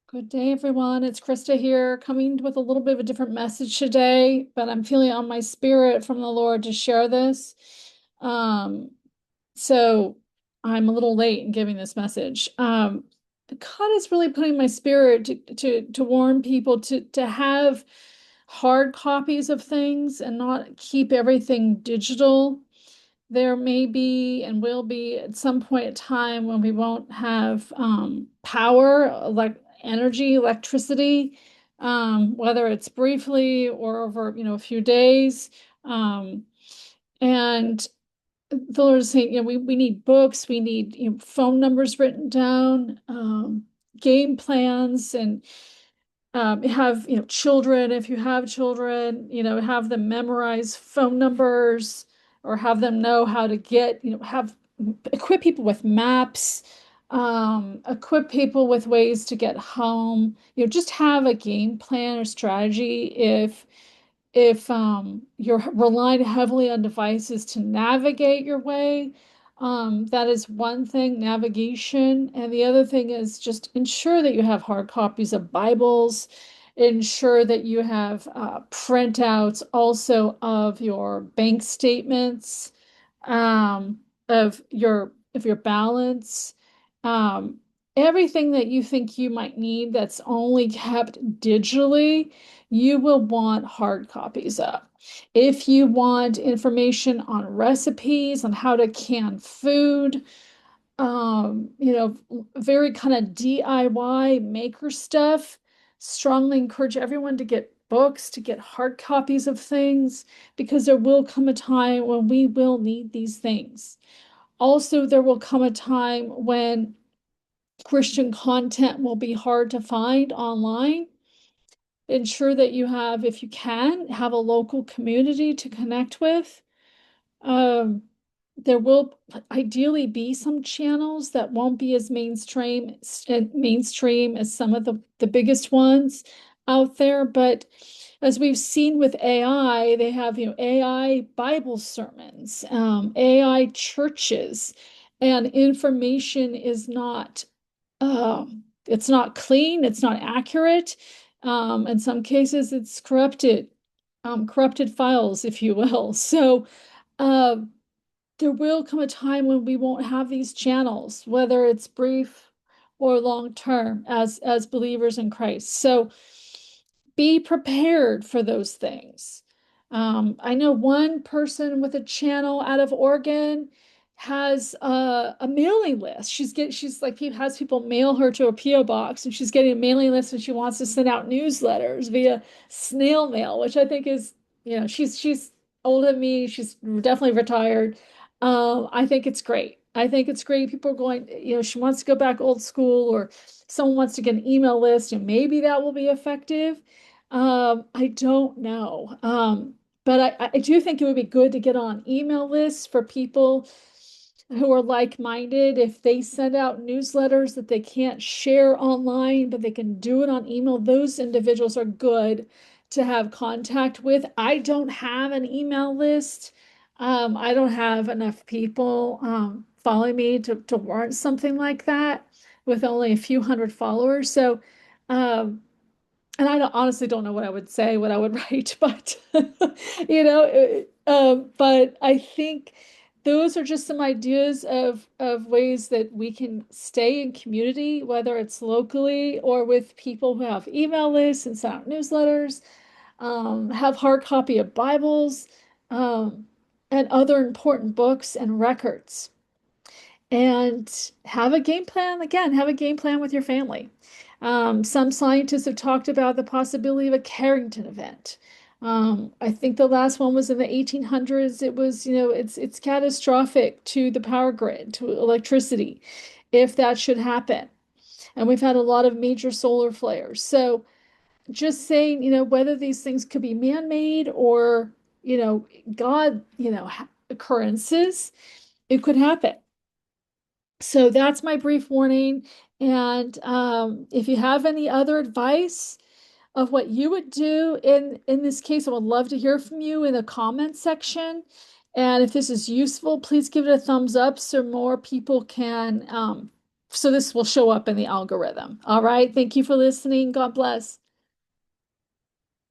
Good day, everyone. It's Krista here, coming with a little bit of a different message today, but I'm feeling on my spirit from the Lord to share this. Um, so I'm a little late in giving this message. God is really putting my spirit to warn people to have hard copies of things and not keep everything digital. There may be and will be at some point in time when we won't have power, like energy, electricity, whether it's briefly or over, a few days. Um, and the Lord is saying, we need books, we need, phone numbers written down, game plans, and have, children, if you have children, have them memorize phone numbers or have them know how to get, have equip people with maps, equip people with ways to get home, just have a game plan or strategy if you're relying heavily on devices to navigate your way. That is one thing, navigation. And the other thing is just ensure that you have hard copies of Bibles, ensure that you have printouts also of your bank statements, um, of your balance, um, everything that you think you might need that's only kept digitally, you will want hard copies of. If you want information on recipes, on how to can food, very kind of DIY maker stuff, strongly encourage everyone to get books, to get hard copies of things, because there will come a time when we will need these things. Also, there will come a time when Christian content will be hard to find online. Ensure that you have, if you can, have a local community to connect with. Um, there will ideally be some channels that won't be as mainstream as some of the biggest ones out there. But as we've seen with AI, they have, AI Bible sermons, AI churches, and information is not it's not clean, it's not accurate. In some cases, it's corrupted files, if you will. So uh, there will come a time when we won't have these channels, whether it's brief or long term, as believers in Christ. So be prepared for those things. I know one person with a channel out of Oregon has a mailing list. She's like has people mail her to a PO box, and she's getting a mailing list, and she wants to send out newsletters via snail mail, which I think is, she's older than me. She's definitely retired. I think it's great. I think it's great. People are going, she wants to go back old school, or someone wants to get an email list, and maybe that will be effective. I don't know. But I do think it would be good to get on email lists for people who are like-minded. If they send out newsletters that they can't share online, but they can do it on email, those individuals are good to have contact with. I don't have an email list. I don't have enough people following me to warrant something like that with only a few hundred followers. So, and honestly don't know what I would say, what I would write, but but I think those are just some ideas of ways that we can stay in community, whether it's locally or with people who have email lists and send out newsletters, have hard copy of Bibles, um, and other important books and records, and have a game plan. Again, have a game plan with your family. Some scientists have talked about the possibility of a Carrington event. I think the last one was in the 1800s. It was, it's catastrophic to the power grid, to electricity, if that should happen. And we've had a lot of major solar flares. So just saying, whether these things could be man-made or, God, occurrences, it could happen. So that's my brief warning. And if you have any other advice of what you would do in this case, I would love to hear from you in the comment section. And if this is useful, please give it a thumbs up so more people can so this will show up in the algorithm. All right. Thank you for listening. God bless.